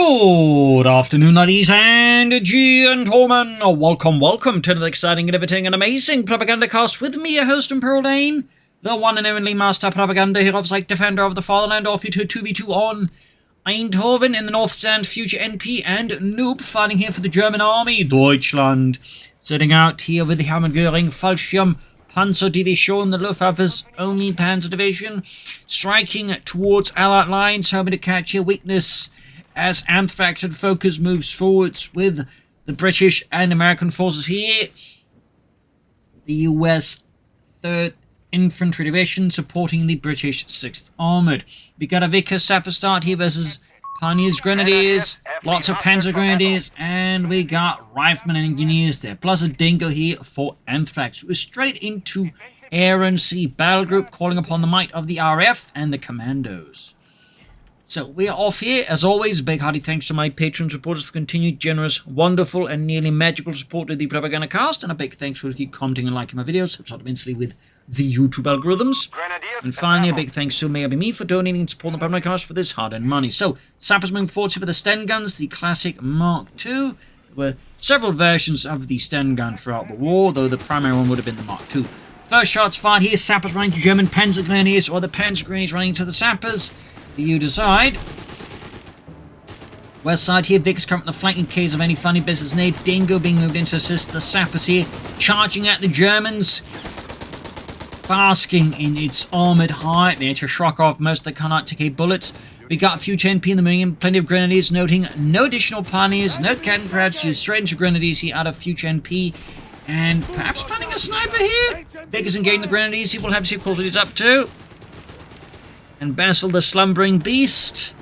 Good afternoon, ladies and gentlemen. Welcome to another exciting, innovating, and amazing Propagandacast with me, your host, Imperial Dane, the one and only master propaganda hero, like defender of the fatherland, or future 2v2 on Eindhoven in the North Stand, FutureNP and Noob fighting here for the German army, Deutschland. Sitting out here with the Hermann Göring Fallschirm Panzerdivision, the Luftwaffe's only panzer division, striking towards Allied lines, hoping to catch a weakness as Anthrax and Focus moves forwards with the British and American forces here. The US 3rd Infantry Division supporting the British 6th Armoured. We got a Vickers Sapper start here versus Pioneers Grenadiers, lots of Panzer Grenadiers, and we got Riflemen and Engineers there, plus a Dingo here for Anthrax. We're straight into Air&Sea battle group, calling upon the might of the RF and the Commandos. So we are off here. As always, big hearty thanks to my Patreon supporters for continued generous, wonderful, and nearly magical support of the Propagandacast, and a big thanks for keep commenting and liking my videos. Helps out immensely with the YouTube algorithms. And finally, a big thanks to maybe me for donating and supporting the Propagandacast for this hard-earned money. So, Sappers moving forward for the Sten guns, the classic Mark II. There were several versions of the Sten gun throughout the war, though the primary one would have been the Mark II. First shots fired here, Sappers running to German Panzer Grenadiers, or the Panzer Grenadiers running to the Sappers. You decide. West side here, Vickers coming from the flank in case of any funny business near. Dingo being moved in to assist the Sappers here, charging at the Germans, basking in its armoured height there to shock off most of the Kanat bullets. We got FutureNP in the moving, plenty of Grenadiers, noting no additional Pioneers, no cannon crouches, straight into Grenadiers here out of FutureNP, and perhaps planning a sniper here. Vickers engaging the Grenadiers, he will have to see of course what he's up to. And Basil, the slumbering beast,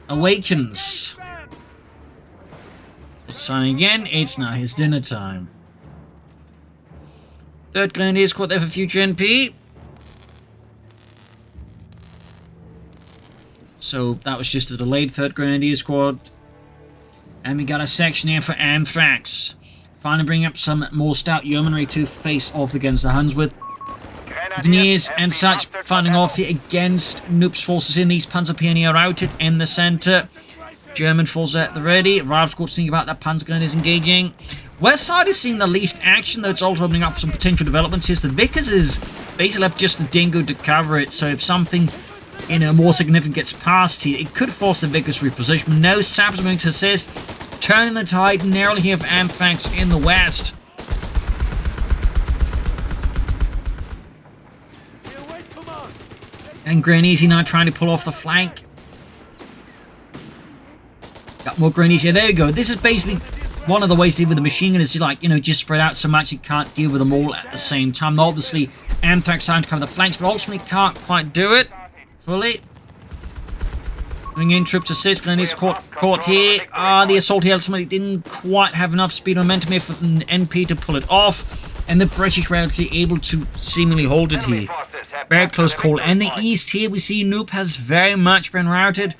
awakens. Signing again, it's now his dinner time. 3rd Grenadier Squad there for FutureNP. So that was just a delayed 3rd Grenadier Squad. And we got a section here for Anthrax. Finally bringing up some more stout yeomanry to face off against the Huns with. Engineers and such fighting off here against Noob's forces in these Panzer Pioneer routed in the center. German forces at the ready. Rival squad thinking about that Panzer Grenadiers engaging. West side is seeing the least action, though it's also opening up some potential developments. Here's the Vickers is basically left just the Dingo to cover it, so if something more significant gets past here, it could force the Vickers to reposition. No, Sappers going to assist, turning the tide narrowly here for Anthrax in the west. And Grenadiers now trying to pull off the flank. Got more Grenadiers here. There you go. This is basically one of the ways to deal with the machine gun is to, like, just spread out so much you can't deal with them all at the same time. Now, obviously, Anthrax trying to cover the flanks, but ultimately can't quite do it fully. Bring in troops assist. Grenadiers caught here. The assault here ultimately didn't quite have enough speed and momentum here for the NP to pull it off. And the British were actually able to seemingly hold it here. Very close call. And the east here, we see Noob has very much been routed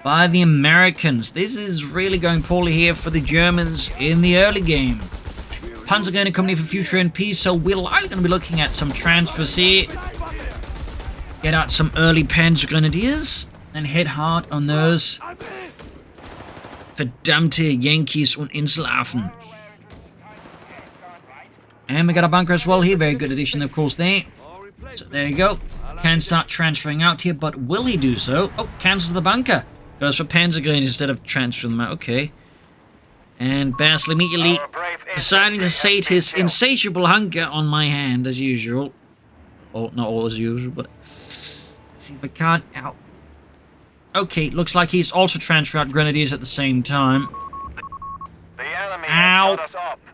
by the Americans. This is really going poorly here for the Germans in the early game. Panzer going to come here for FutureNP, so we're likely going to be looking at some transfers here. Get out some early Panzer Grenadiers and head hard on those verdammte Yankees und Inselaffen. And we got a bunker as well here. Very good addition, of course, there. So there you go. Can start transferring out here, but will he do so? Oh, cancels the bunker. Goes for Panzer Grenadiers instead of transferring them out. Okay. And Basil immediately deciding to sate his insatiable hunger on my hand, as usual. Oh, not all as usual, but... Let's see if I can't... Ow. Okay, looks like he's also transferred out Grenadiers at the same time. Ow!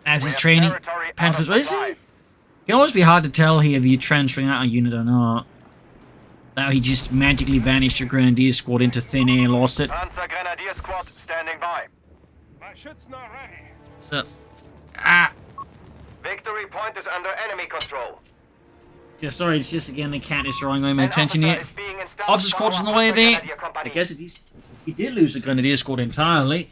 As he's training Panzers. What is he? It can always be hard to tell here if you're transferring out a unit or not. Now he just magically vanished your Grenadier squad into thin air, lost it. Panzer Grenadier squad standing by. So, Victory point is under enemy control. Yeah, sorry, it's just again the cat is drawing my attention here. Officer squad's on the way there. I guess he did lose the Grenadier squad entirely.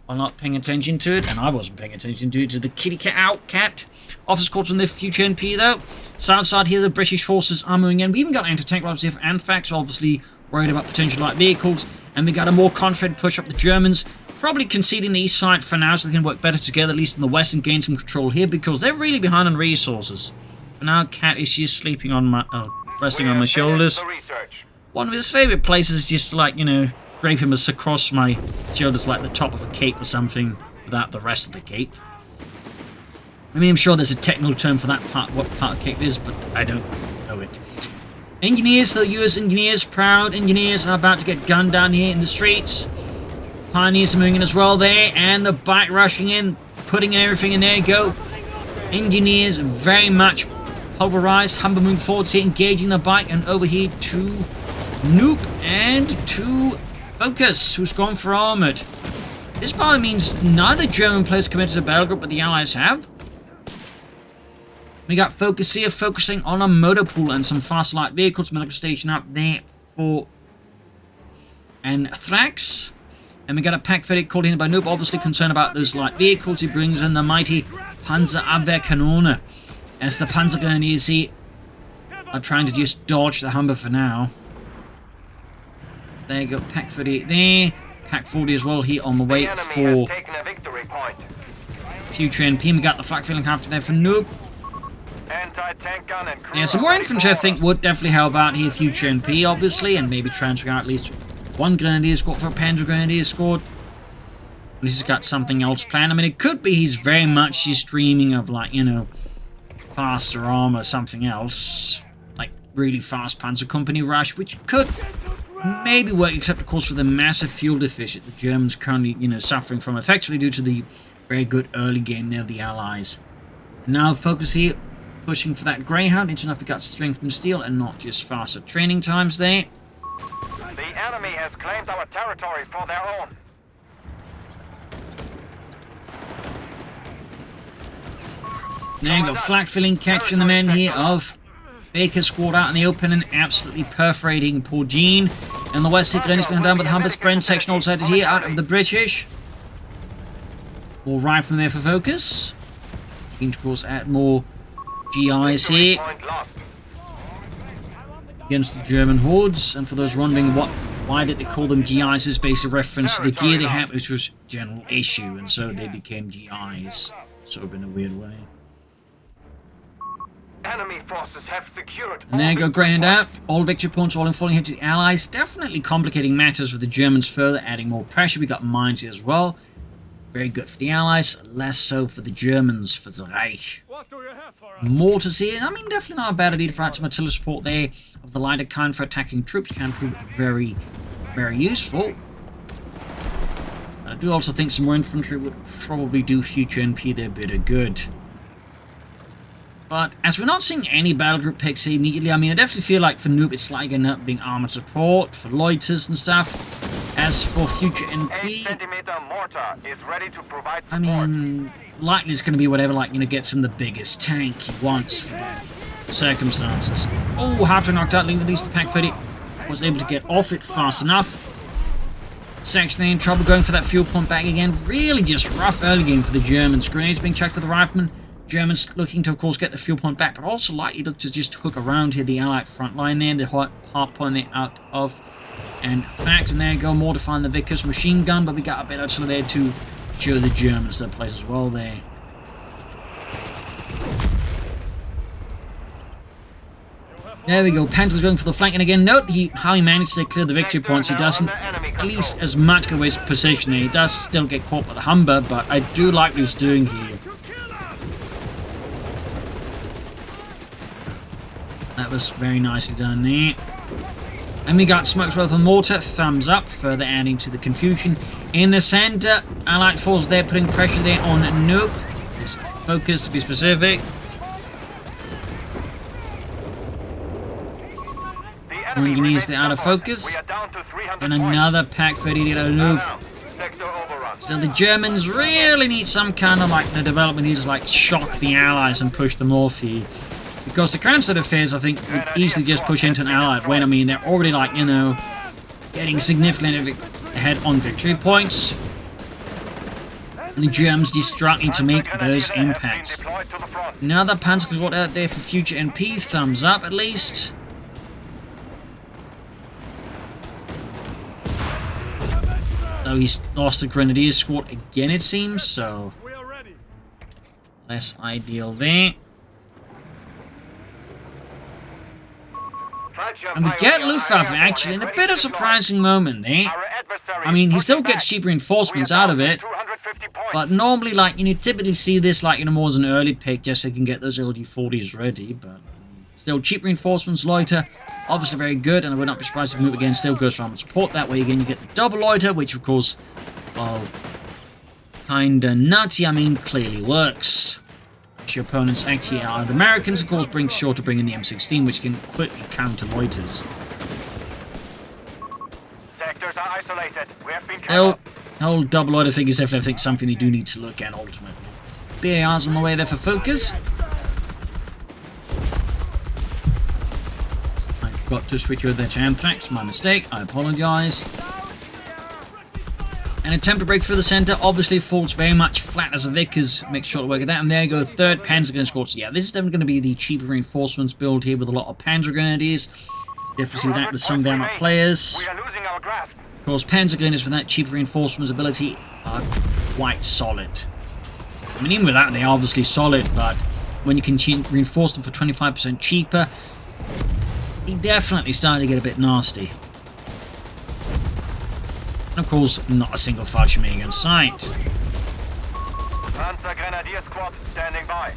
While not paying attention to it, and I wasn't paying attention to it, to the kitty cat. Officer squads on the FutureNP though. South side here, the British forces are moving in. We even got anti-tank rifles here for Anthrax, obviously worried about potential light vehicles. And we got a more concentrated push up the Germans, probably conceding the east side for now so they can work better together, at least in the west, and gain some control here because they're really behind on resources. For now, Cat is just sleeping on my, resting on my shoulders. One of his favourite places is just like, you know, drape him across my shoulders like the top of a cape or something without the rest of the cape. I mean, I'm sure there's a technical term for that part, what part of cape is, but I don't know it. Engineers, the US engineers, proud engineers, are about to get gunned down here in the streets. Pioneers are moving in as well there, and the bike rushing in, putting everything in there. You go. Engineers very much pulverized. Humber moving forwards here, engaging the bike, and over here to Noop and to Focus, who's gone for Armoured. This probably means neither German players committed to a battle group, but the Allies have. We got Focus here, focusing on a motor pool and some fast light vehicles. Medical station up there for Anthrax. And we got a pack Freddy called in by Noob, obviously concerned about those light vehicles. He brings in the mighty Panzerabwehrkanone. As the Panzergrenadiers here are trying to just dodge the Humber for now. There you go, pack 38 there. Pack 40 as well here on the way for FutureNP. We got the flak filling after there for Noob. Yeah, some more infantry I think would definitely help out here, FutureNP obviously, and maybe transfer out at least one Grenadier squad for a Panzer Grenadier squad. At least he's got something else planned. I mean, it could be he's very much just dreaming of, like, you know, faster armor, something else. Like, really fast Panzer Company rush, which could maybe work, except, of course, for the massive fuel deficit the Germans currently, you know, suffering from, effectively due to the very good early game there of the Allies. Now, Focus here, pushing for that Greyhound. It's enough to got strength and steel and not just faster training times there. The enemy has claimed our territory for their own. There you go, flak filling, catching the men here of Baker's squad out in the open and absolutely perforating poor Jean. And the West Grenadiers behind down with the Humber Sprint section all sighted here out of the British. More riflemen there for Focus. Looking, of course, at more GIs here against the German hordes. And for those wondering why did they call them GIs, is basically a reference to the gear they had, which was general issue, and so they became GIs, sort of in a weird way. Enemy forces have secured. And there you go, Greyhound out. All victory points, all in falling here to the Allies. Definitely complicating matters with the Germans further, adding more pressure. We got mines here as well. Very good for the Allies, less so for the Germans, for the Reich. Mortars here, I mean, definitely not a bad idea for some artillery support there of the lighter kind for attacking troops. Can prove very, very useful. I do also think some more infantry would probably do FutureNP their bit of good. But as we're not seeing any battle group picks here immediately, I mean, I definitely feel like for Noob it's like enough being armored support for loiters and stuff. As for FutureNP, I mean, likely it's going to be whatever, like, you know, gets him the biggest tank he wants for the circumstances. Oh, half knocked out, leaving at least the pack 30. Was able to get off it fast enough. Saxon in trouble going for that fuel pump back again. Really just rough early game for the Germans. Grenades being checked with the riflemen. Germans looking to, of course, get the fuel point back, but also likely look to just hook around here the Allied front line there, the hard point there out of. And fact, and there you go, more to find the Vickers machine gun, but we got a bit of there to show the Germans their place as well there. There we go, Panzer's going for the flank, and again, note how he managed to clear the victory points. He doesn't at least as much go away his position there. He does still get caught by the Humber, but I do like what he's doing here. That was very nicely done there. And we got smokes with a mortar, thumbs up, further adding to the confusion. In the center, Allied forces there putting pressure there on Nope. It's Focus to be specific. Engineers there out of focus. And another pack 30 to Nope. So the Germans really need some kind of, like, the development needs to, like, shock the Allies and push them off here. Because the current state of affairs, I think, would easily just push into an Allied win. I mean, they're already, like, you know, getting significantly ahead on victory points. And the Germans just struggling to make those impacts. Another Panzer squad out there for FutureNP, thumbs up at least. Though he's lost the Grenadier squad again, it seems, so less ideal there. And we get Luftwaffe actually in a bit of surprising moment there. I mean, he still gets cheap reinforcements out of it, but normally, like, you typically see this, like, more as an early pick, just so you can get those LD-40s ready, but still, cheap reinforcements, loiter, obviously very good, and I would not be surprised if the move again still goes for armored support. That way, again, you get the double loiter, which, of course, well, kinda nutty, I mean, clearly works. Your opponents actually are the Americans, of course, brings sure to bring in the M16, which can quickly counter loiters. Sectors are isolated. We have been The whole double loiter thing is definitely, I think, something they do need to look at ultimately. BAR's on the way there for focus. I forgot to switch over there to Anthrax, my mistake, I apologise. An attempt to break through the centre obviously falls very much flat as a Vickers. Make sure to work at that. And there you go, third Panzer Grenadier squad. So yeah, this is definitely going to be the cheaper reinforcements build here with a lot of Panzer Grenadiers. Definitely see that with some down players. Of course, Panzer Grenadiers with that cheaper reinforcements ability are quite solid. I mean, even without, they're obviously solid, but when you can reinforce them for 25% cheaper, they definitely starting to get a bit nasty. And of course, not a single Fallschirmjäger in sight. Panzer Grenadier squad standing by.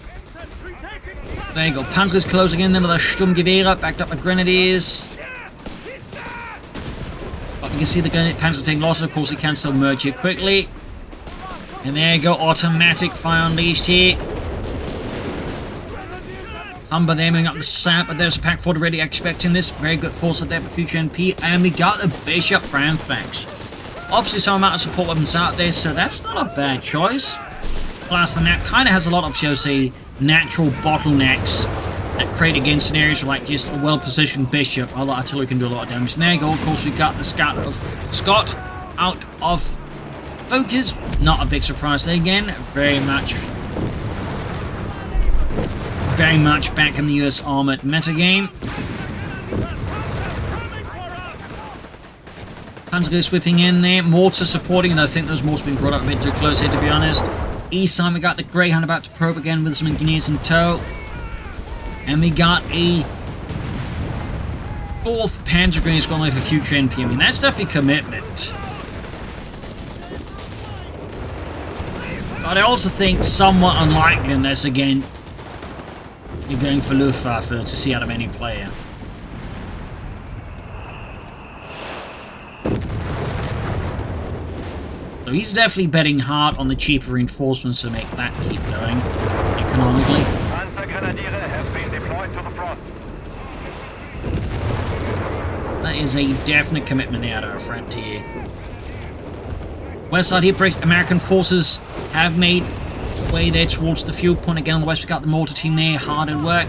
There you go, Panzer's closing in then with a Sturmgewehre, backed up with Grenadiers. But you can see the Panzer taking losses, of course he can still merge here quickly. And there you go, automatic fire unleashed here. Humber there moving up the sap, but there's a Pack 4 already expecting this. Very good force up there for FutureNP, and we got the Bishop for Anthrax. Obviously some amount of support weapons out there, so that's not a bad choice. Plus the map kind of has a lot of, shall we say, natural bottlenecks that create against scenarios where, like, just a well-positioned Bishop, although artillery can do a lot of damage. And there you go, of course we got the Scott out of focus. Not a big surprise there again. Very much back in the US Armoured metagame. Panzer sweeping in there, mortar supporting, and I think those mortars being brought up a bit too close here, to be honest. East side, we got the Greyhound about to probe again with some engineers in tow. And we got a 4th Panzer Grenadier squad for FutureNP. I mean, that's definitely commitment. But I also think somewhat unlikely, unless, again, you're going for Luftwaffe to see out of any player. So he's definitely betting hard on the cheaper reinforcements to make that keep going economically. Panzer Grenadier has been deployed to the front. That is a definite commitment out of our friend here. West side here, American forces have made way there towards the fuel point. Again on the west, we got the mortar team there, hard at work.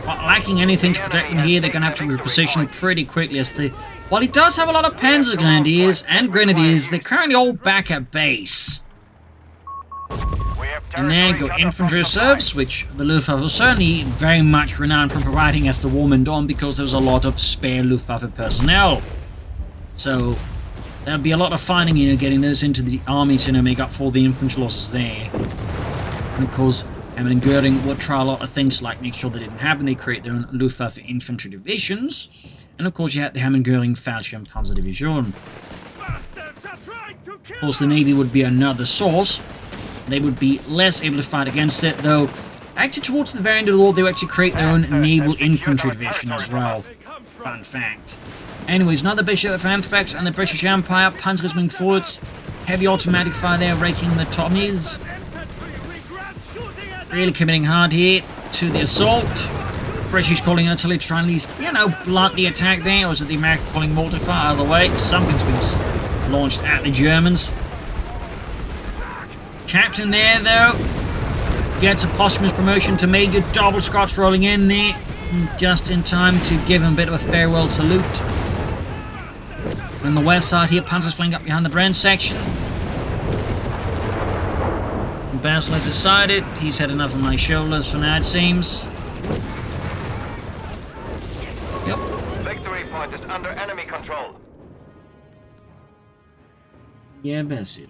But lacking anything to protect them here, they're going to have to reposition pretty quickly as the... While he does have a lot of Panzer Grenadiers and Grenadiers, they're currently all back at base. And there you go, infantry reserves, which the Luftwaffe was certainly very much renowned for providing as the war went on, because there was a lot of spare Luftwaffe personnel. So there'll be a lot of fighting, getting those into the army to make up for the infantry losses there. And of course, Hammer and Göring would try a lot of things like make sure they didn't happen. They create their own Luftwaffe infantry divisions. And of course, you had the Hammer and Göring Fallschirm Panzer Division. Of course, the Navy would be another source. They would be less able to fight against it, though actually towards the very end of the war, they would actually create their own naval infantry division as well. Fun fact. Anyways, another Bishop for Anthrax and the British Empire. Panzers moving forwards. Heavy automatic fire there, raking the Tommies. Really committing hard here to the assault. British calling artillery to try and at least, blunt the attack there. Or is it the American calling mortar fire? Either way, something's been launched at the Germans. Captain there, though, gets a posthumous promotion to Major. Double Scots rolling in there, just in time to give him a bit of a farewell salute. On the west side here, Panzer's flying up behind the Brent section. Basil has decided he's had enough of my shoulders for now, it seems. Yep. Victory point is under enemy control. Yeah, Basil.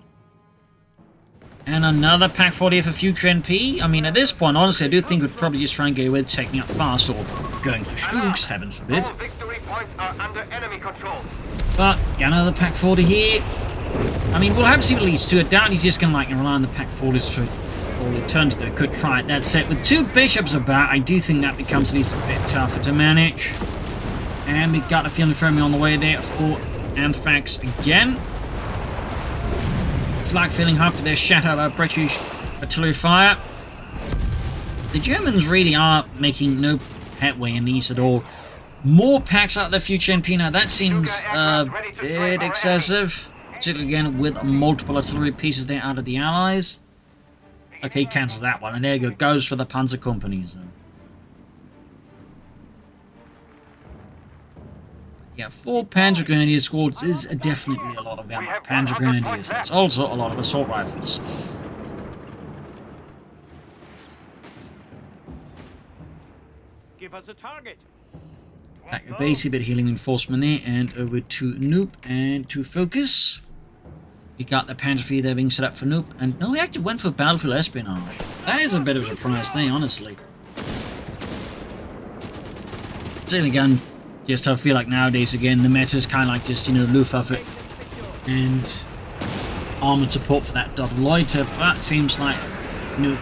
And another Pack 40 for FutureNP. I mean, at this point, honestly, I do think we'd probably just try and get away with taking up fast or going for Stooks, heaven forbid. All victory points are under enemy control. But, yeah, another Pack 40 here. I mean, we'll have to see what it leads to. I doubt he's just going to, like, rely on the Pack 40s for all eternity. They could try it. That said, with 2 bishops about, I do think that becomes at least a bit tougher to manage. And we've got a feeling firmly on the way there for Anthrax again. Flag feeling after their shatter by British artillery fire. The Germans really are making no headway in these at all. More packs out of the FutureNP now. That seems a bit excessive. Particularly again with multiple artillery pieces there out of the Allies. Okay, cancels that one. And there you go. Goes for the Panzer companies. Yeah, 4 Panzer Grenadier squads is definitely a lot of Panzer Grenadiers. That's also a lot of assault rifles. Give us a target. Back to base, a bit of healing reinforcement there, and over to Noop and to Focus. We got the Panzer IV there being set up for Noop, and no, they actually went for Battlefield Espionage. That is a bit of a surprise thing, honestly. Certainly again, just I feel like nowadays, again, the meta is kind of like just, you know, Luftwaffe and armoured support for that double loiter, but seems like Nuke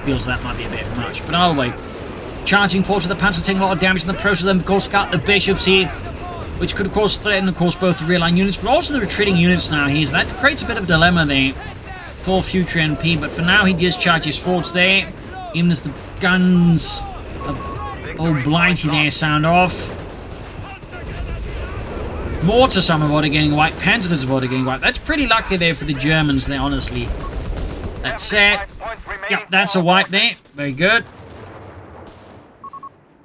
feels that might be a bit much. But either way, charging forward to the Panzer, taking a lot of damage in the process, then of course got the Bishops here, which could of course threaten, of course, both the rear line units, but also the retreating units now here, so that creates a bit of a dilemma there for FutureNP, but for now he just charges forwards there, even as the guns of old Blighty there sound off. Mortar Summerwater getting wiped, Panzer Water getting wiped. That's pretty lucky there for the Germans there, honestly. That's it. Yep, that's a wipe there. Very good.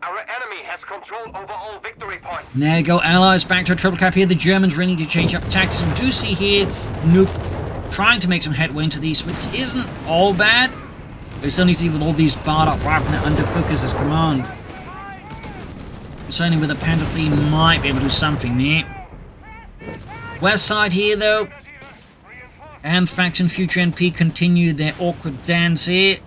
Our enemy has control over all victory points. There you go, Allies back to a triple cap here. The Germans really need to change up tactics. We do see here Noop trying to make some headway into these, which isn't all bad. We still need to see with all these barred up riflemen under Focus's command. Certainly with the Panzer IV might be able to do something there. West side here, though. Anthrax and FutureNP continue their awkward dance here.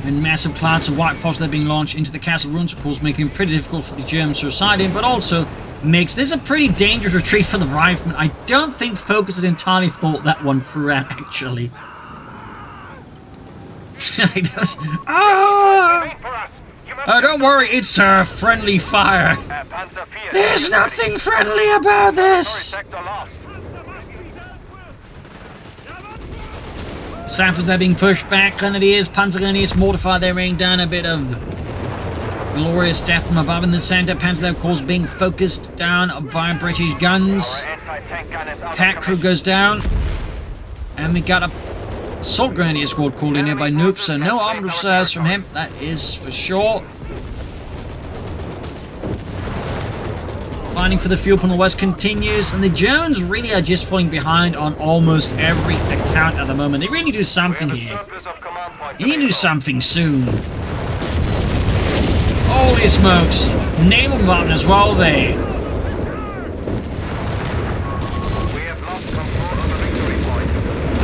And massive clouds of white frost are being launched into the castle ruins, of course, making it pretty difficult for the Germans to reside in, but also makes this a pretty dangerous retreat for the riflemen. I don't think Focus had entirely thought that one through out, actually. Oh, don't worry, it's a friendly fire. There's nothing friendly about this. Sappers there being pushed back. Grenadiers, Panzer Grenadiers, mortified. They're raining down a bit of glorious death from above in the center. Panzer there, of course, being focused down by British guns. Pack crew goes down. And we got a assault grenadier squad called in here by Noop, so no armed reserves from him, that is for sure. Fighting for the fuel on the west continues, and the Germans really are just falling behind on almost every account at the moment. They really do something here. They need to do something soon. Holy smokes. Naval button as well there.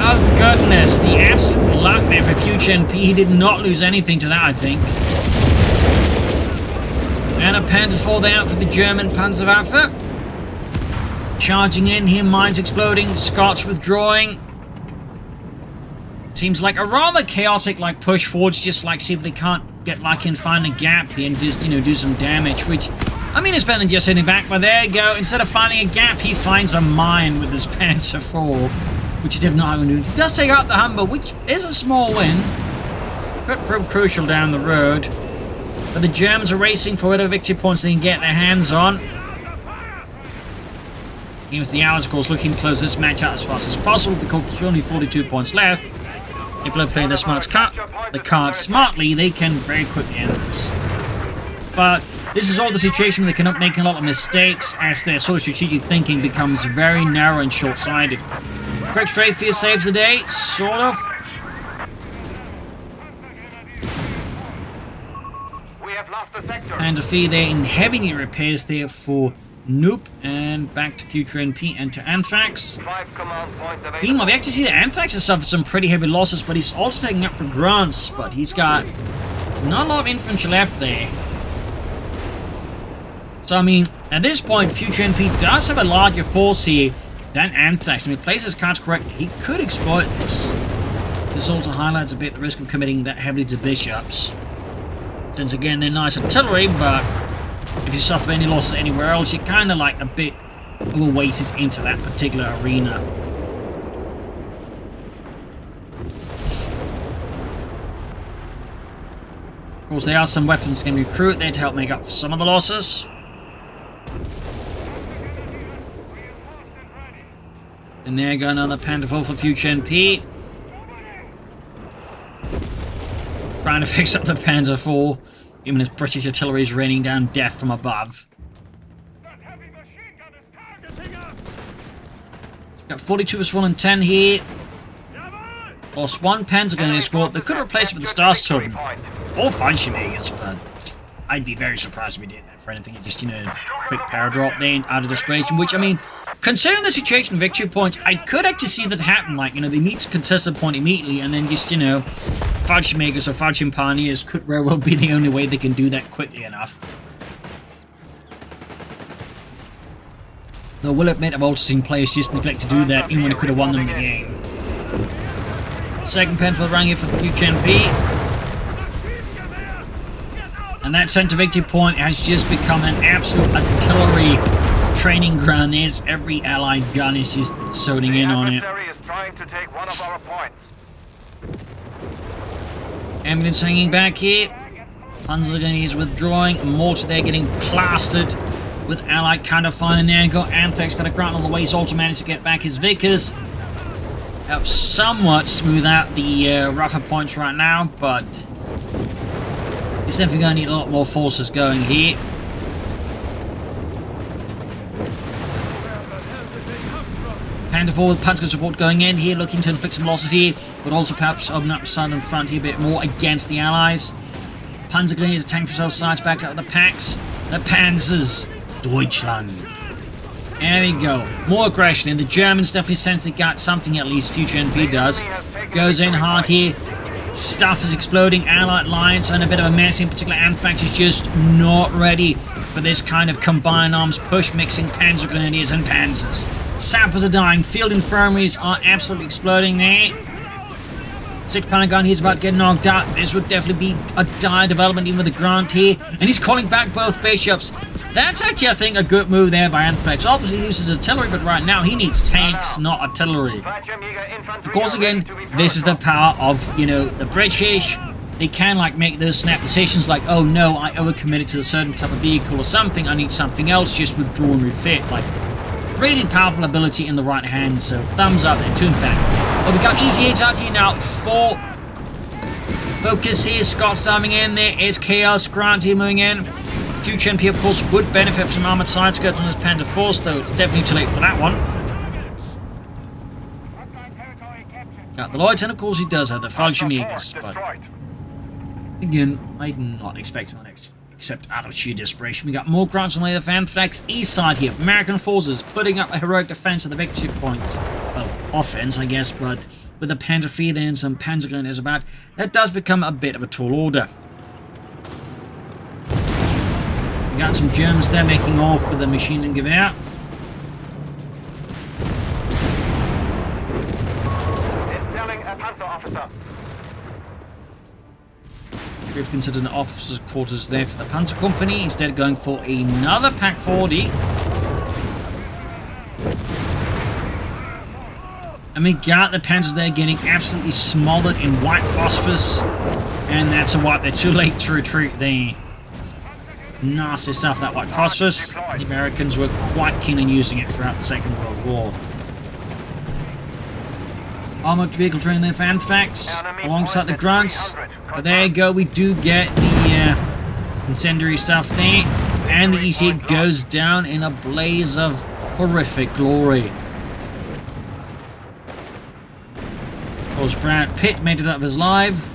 Oh goodness, the absolute luck there for FutureNP. He did not lose anything to that, I think. And a Panzer IV there out for the German Panzerwaffe. Charging in here, mines exploding, Scots withdrawing. Seems like a rather chaotic push forwards, just see if they can't get lucky and find a gap here and just, do some damage, which, I mean, it's better than just hitting back, but there you go. Instead of finding a gap, he finds a mine with his Panzer IV. Which he did not even do. He does take out the Humber, which is a small win. Could prove crucial down the road. But the Germans are racing for whatever victory points they can get their hands on. Even with the Allies, of course, looking to close this match out as fast as possible because there's only 42 points left. If they're playing the cards smartly, they can very quickly end this. But this is all the situation where they cannot make a lot of mistakes as their sort of strategic thinking becomes very narrow and short-sighted. Quick straight for your saves a day, sort of. We have lost the sector. And a fee there in heavy repairs there for Nope. And back to FutureNP and to Anthrax. 5 command points available. Meanwhile, we actually see that Anthrax has suffered some pretty heavy losses, but he's also taking up for grants. But he's got not a lot of infantry left there. So, I mean, at this point, FutureNP does have a larger force here than Anthrax. And if he plays his cards correctly, he could exploit this. This also highlights a bit the risk of committing that heavily to bishops. Since, again, they're nice artillery, but if you suffer any losses anywhere else, you're kind of like a bit overweighted into that particular arena. Of course, there are some weapons can recruit there to help make up for some of the losses. And there go another Panther 4 for FutureNP. Trying to fix up the Panzer IV, even as British artillery is raining down death from above. Got 42 as well and 10 here. Lost one Panzer gun escort. They could replace it with the Starsturm or Fallschirmjägers, but I'd be very surprised if we did that for anything. Just, you know, quick paradrop there out of desperation, which, I mean, considering the situation of victory points, I could actually see that happen. Like, you know, they need to contest the point immediately, and then just, you know, Fallschirmjägers or Fallschirm Pioneers could very well be the only way they can do that quickly enough. Though, we'll admit, I've also seen players just neglect to do that, even when it could have won them the game. Second Panther rang here for FutureNP. And that center victory point has just become an absolute artillery training ground. There's every allied gun is just zoning in on it. The adversary is trying to take one of our points. Ambulance hanging back here. Panzergrenadiers is withdrawing. Mortar there getting plastered with allied counterfire. And there you go. Anthrax got a grunt on the way. He's also managed to get back his Vickers. Helps somewhat smooth out the rougher points right now, but he's definitely going to need a lot more forces going here. Panther 4 with Panzer support going in here, looking to inflict some losses here, but also perhaps open up southern front here a bit more against the Allies. Panzergrenadiers tank for themselves sides back out of the packs. The Panzers, Deutschland. There we go. More aggression, and the Germans definitely sense they got something, at least FutureNP does. Goes in hard here. Stuff is exploding. Allied lines are in a bit of a mess. In particular, Anthrax is just not ready for this kind of combined arms push, mixing Panzer Grenadiers and Panzers. Sappers are dying. Field infirmaries are absolutely exploding there. 6 pounder gun, he's about to get knocked out. This would definitely be a dire development, even with the Grant here. And he's calling back both bishops. That's actually, I think, a good move there by Anthrax. Obviously, he uses artillery, but right now he needs tanks, not artillery. Of course, again, this is the power of, you know, the British. They can, like, make those snap decisions like, oh no, I overcommitted to a certain type of vehicle or something, I need something else, just withdraw and refit. Like, really powerful ability in the right hand, so thumbs up there, to in fact. But we got ETA out here now for focus here. Scott's diving in, there is Chaos, Grant here moving in. FutureNP, of course, would benefit from armoured side skirts on his Panther Force, though it's definitely too late for that one. Got the Lloyds, and of course he does have the Fallschirmjägers, but again, I'm not expecting the next, except out of sheer desperation. We got more grants on the way of Anthrax east side here. American forces putting up a heroic defense of the victory points. Well, offense, I guess, but with the Panther IV there and some Panzer Grenadiers about, that does become a bit of a tall order. We got some Germans there making off with the machine gun gewehr. Installing a Panzer officer. We've considered an officer's quarters there for the Panzer Company, instead going for another Pack 40. And we got the Panzers there getting absolutely smothered in white phosphorus. And that's a wipe. They're too late to retreat there. Nasty stuff, that white phosphorus. The Americans were quite keen on using it throughout the Second World War. Armoured vehicle training there for Anthrax, alongside the grunts. But there you go, we do get the incendiary stuff there. And the ECA goes down in a blaze of horrific glory. Of course, Brad Pitt made it up his life.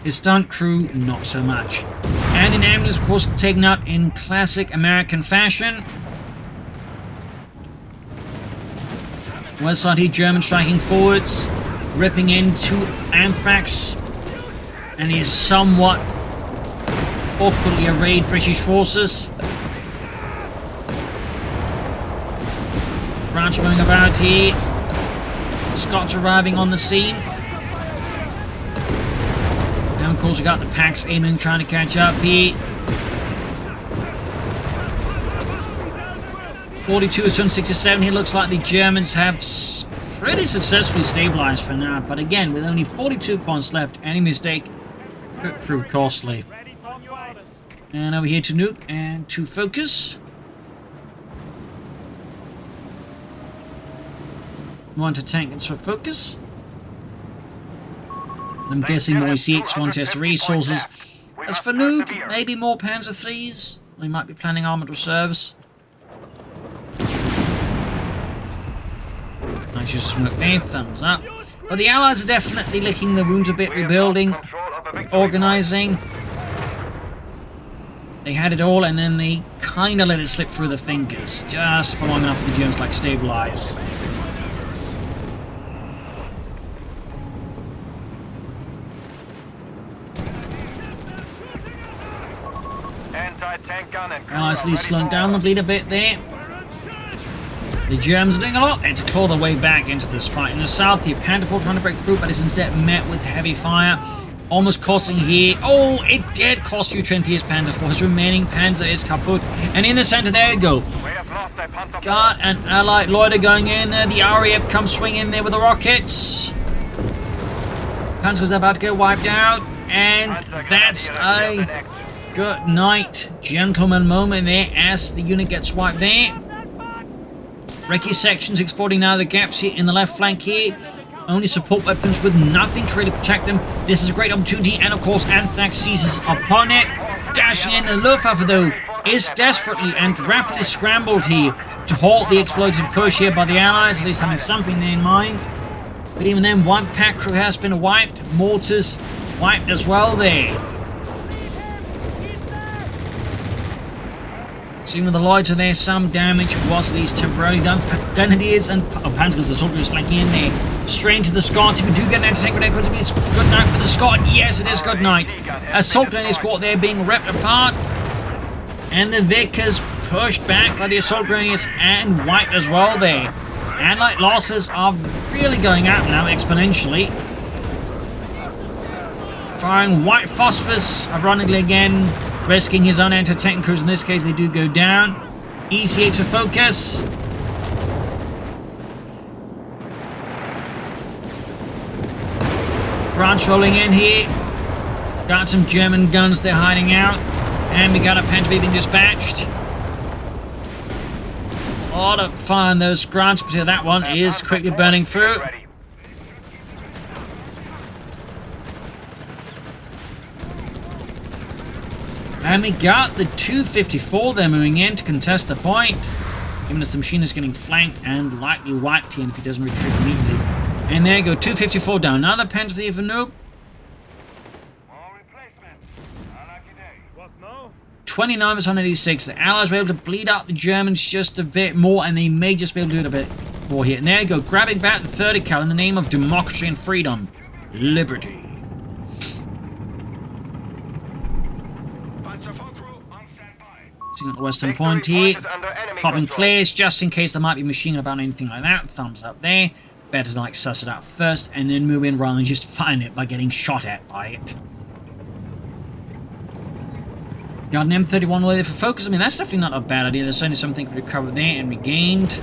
His stunt crew, not so much. And in ambulance, of course, taken out in classic American fashion. West side here, German striking forwards, ripping into Anthrax, and he is somewhat awkwardly arrayed British forces. Branch moving about here. Scots arriving on the scene. And of course we got the packs aiming, trying to catch up here. 42 to 167 here. Looks like the Germans have pretty successfully stabilized for now. But again, with only 42 points left, any mistake could prove costly. And over here to nuke and to focus. One to tank and for focus. I'm guessing more C8s want test resources. As for nuke, maybe more Panzer IIIs. We might be planning armored reserves. Nice use of smoke there, thumbs up. But the Allies are definitely licking the wounds a bit, rebuilding, organising. They had it all and then they kind of let it slip through their fingers, just for long enough for the Germans to like stabilise. Allies at least slowing down the bleed a bit there. The Germans are doing a lot there to claw their way back into this fight. In the south, the Panther IV trying to break through, but is instead met with heavy fire. Almost costing here. Oh, it did cost FutureNP's Panther IV. His remaining Panzer is kaput. And in the center, there you go. Got an Allied loiter going in there. The RAF comes swinging in there with the rockets. Panzer's about to get wiped out. And that's a good night, gentlemen moment there as the unit gets wiped there. Recce sections exploiting now the gaps here in the left flank here. Only support weapons with nothing to really protect them. This is a great opportunity, and of course Anthrax seizes upon it. Dashing in, the Luftwaffe though is desperately and rapidly scrambled here to halt the explosive push here by the Allies, at least having something there in mind. But even then, one pack crew has been wiped. Mortars wiped as well there. Seeing with the loiter there, some damage was at least temporarily done. Grenadiers and Panzers are talking flanking in there. Straight to the Scots. If we do get an anti-tank grenade, it's good night for the Scot. Yes, it is good night. Assault grenadiers caught there being ripped apart. And the Vickers pushed back by the assault grenadiers and wiped as well there. And like losses are really going up now exponentially. Firing white phosphorus, ironically again. Risking his own anti-tank crews. In this case, they do go down. EC8 to focus. Branch rolling in here. Got some German guns they're hiding out. And we got a Panther being dispatched. A lot of fire on those grants, but that one is quickly burning through. And we got the 254 there moving in to contest the point. Given us the machine is getting flanked and lightly wiped here if he doesn't retreat immediately. And there you go, 254 down. Another Panther IV noob. 29 was 186. The Allies were able to bleed out the Germans just a bit more, and they may just be able to do it a bit more here. And there you go, grabbing back the 30 cal in the name of democracy and freedom. Liberty. Seeing at the western point here, popping flares just in case there might be machine about anything like that. Thumbs up there. Better to like suss it out first and then move in rather than just find it by getting shot at by it. Got an M31 loaded for focus. I mean, that's definitely not a bad idea. There's certainly something to recover there and regained.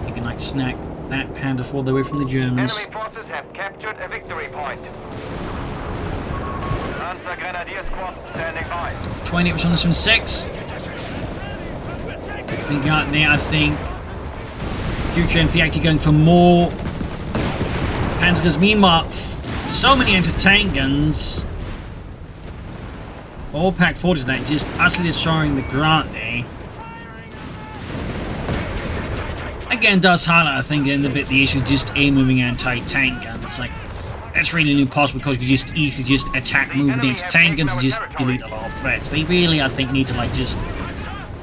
You can like snack that Panther IV away from the Germans. Enemy forces have captured a victory point. Panzer Grenadier Squad standing by. 28% on this one, 6. We got there, I think, FutureNP actually going for more Panzers. Meanwhile, so many anti-tank guns. All pack forties that just utterly destroying the Grant there. Again, does highlight, I think, in the bit the issue is just air-moving anti-tank guns. Like, that's really impossible because you just easily just attack, move the anti-tank guns and just delete a lot of threats. They really, I think, need to like just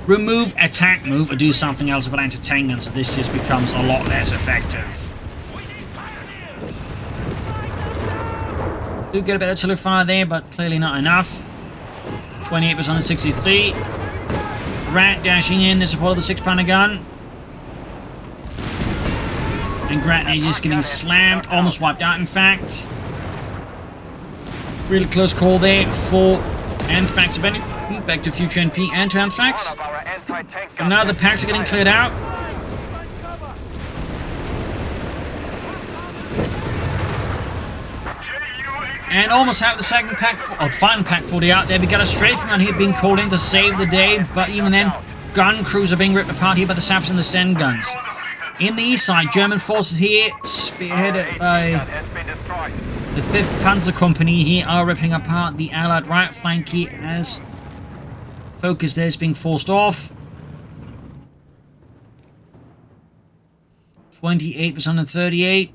remove attack move or do something else with anti-tank guns, so this just becomes a lot less effective. Do get a bit of artillery fire there, but clearly not enough. 28% on 63. Grant dashing in the support of the 6-pounder gun. And Grant is just getting slammed, almost wiped out in fact. Really close call there for Anthrax. Back to FutureNP and to Anthrax. And now the packs are getting cleared out. And almost have the second pack, or final pack 40 out there. We got a strafing on here being called in to save the day, but even then, gun crews are being ripped apart here by the Saps and the Sten guns. In the east side, German forces here, spearheaded by the 5th Panzer Company here, are ripping apart the Allied right flank here as focus there is being forced off. 28% and 38.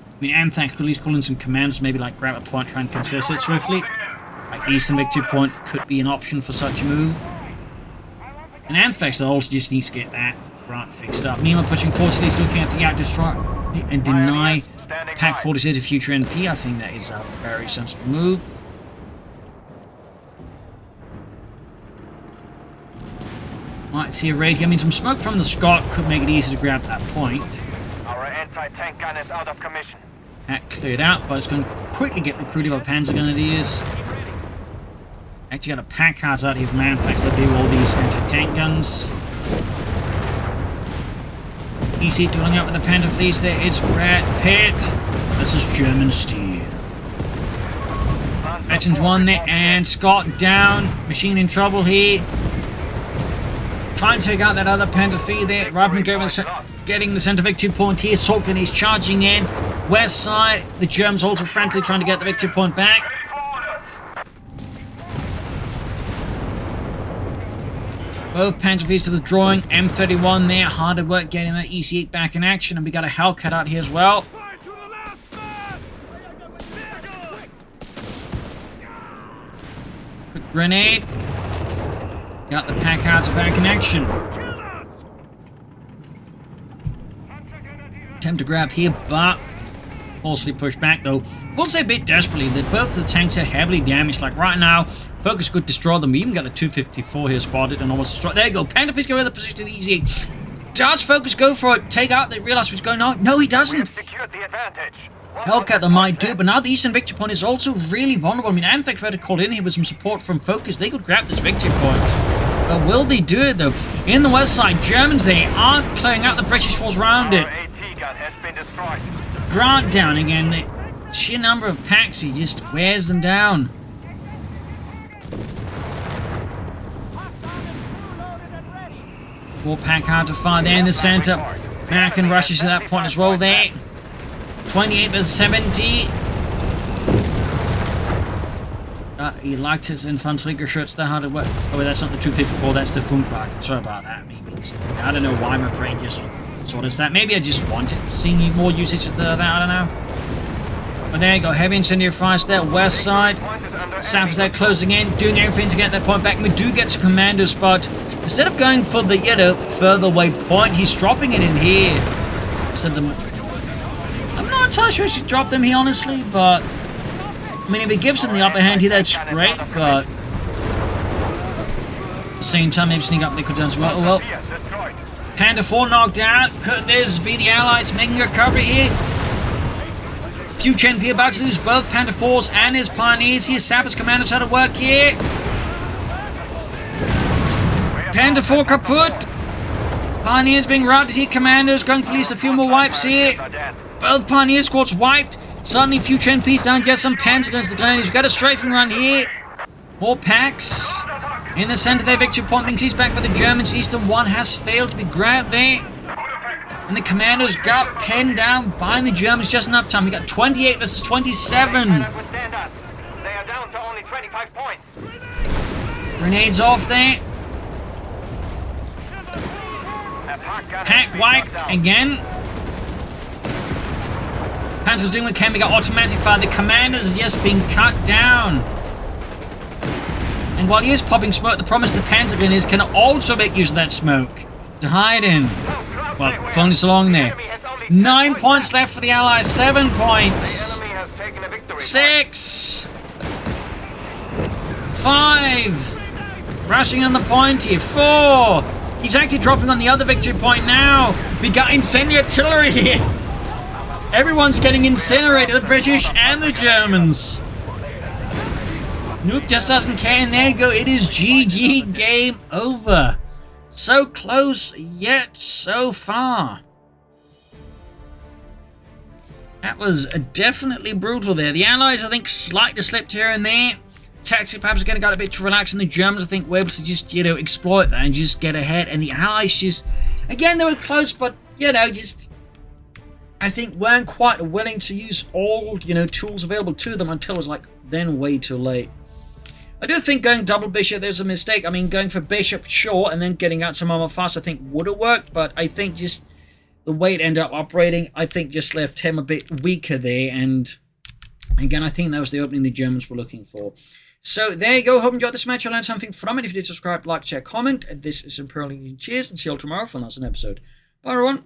I mean, Anthrax could at least call in some commands, maybe like grab a point, try and contest it swiftly. Like Eastern Victory Point could be an option for such a move. And Anthrax also just needs to get that Grant fixed up. Meanwhile, pushing forward, he's looking at the destroy and deny Pack 46 to FutureNP. I think that is a very sensible move. Might see a raid here. I mean, some smoke from the Scot could make it easy to grab that point. Our anti-tank gun is out of commission. That cleared out, but it's going to quickly get recruited by Panzer Grenadiers. Actually got a pack cards out here from Anthrax to do all these anti-tank guns. Easy dealing out with the Panther fleets there. It's Brad Pitt. This is German steel. Actions 1 there, and Scott down. Machine in trouble here. Trying to take out that other Panther fleet there. Rather than getting the center victory point here, Sorkin is charging in. West side, the Germans also frantically trying to get the victory point back. Both Panther fleets are withdrawing. M31 there, hard at work getting that EC8 back in action, and we got a Hellcat out here as well. Quick grenade. Got the pack cards back in action. Attempt to grab here, but falsely pushed back though. We'll say a bit desperately that both of the tanks are heavily damaged. Like right now, Focus could destroy them. We even got a 254 here spotted and almost destroyed. There you go. Panther fleets go in the position of the easy. Does Focus go for it? Take out. They realize what's going on. No, he doesn't. Hellcat they might do, but now the Eastern Victory Point is also really vulnerable. I mean, Anthrax tried to call in here with some support from Focus. They could grab this Victory Point. But will they do it though? In the west side, Germans, they aren't clearing out the British force around it. Grant down again. The sheer number of packs, he just wears them down. Four pack hard to fire there in the center. American rushes to that point as well there. 28 versus 70. He liked his infantry shirts there hard at work. Oh, that's not the 254, that's the Funkwagen. Sorry about that. Maybe I don't know why my brain just sort of that. Maybe I just wanted seeing more usages of that. I don't know. But there you go. Heavy incendiary fires there. West side. Saps there closing in, doing everything to get that point back. We do get to commandos, but instead of going for the further away point, he's dropping it in here. So I'm not entirely sure he should drop them here, honestly, but I mean, if it gives him the upper hand here, that's great, but at the same time, maybe sneak up they could do as well. Oh well. Panther 4 knocked out. Could this be the Allies making a recovery here? FutureNP about to lose both Panther 4s and his Pioneers here. Sappers commandos out of work here. Panther 4 kaput. Pioneers being routed here. Commandos going for at least a few more wipes here. Both Pioneer squads wiped. Suddenly FutureNP's down. Get some Panzer guns. The Grenadiers. We've got a strafing run here. More packs. In the center there, victory point being seized back by the Germans. Eastern 1 has failed to be grabbed there. And the commandos got pinned down by the Germans just enough time. We got 28 versus 27. They are down to only 25 points. Grenades off there. Pack wiped again. Panzer's doing what can. We got automatic fire. The commanders are just being cut down. And while he is popping smoke, the promise the Pentagon is can also make use of that smoke to hide in. Well, if only so long there. 9 points left for the Allies. 7 points. 6. 5. Rushing on the point here. 4. He's actually dropping on the other victory point now. We got incendiary artillery here. Everyone's getting incinerated, the British and the Germans. Nuke just doesn't care, and there you go. It is GG, game over. So close, yet so far. That was definitely brutal there. The Allies, I think, slightly slipped here and there. Tactically, perhaps, again, got a bit too relaxed, and the Germans, I think, were able to just, exploit that and just get ahead. And the Allies just, again, they were close, but, just, I think, weren't quite willing to use all, tools available to them until it was, then way too late. I do think going double bishop, there's a mistake. I mean, going for bishop, sure, and then getting out some armor fast, I think, would have worked, but I think just the way it ended up operating, I think just left him a bit weaker there, and again, I think that was the opening the Germans were looking for. So there you go. Hope you enjoyed this match. I learned something from it. If you did, subscribe, like, share, comment. This is Imperial Legion. Cheers, and see you all tomorrow for another episode. Bye, everyone.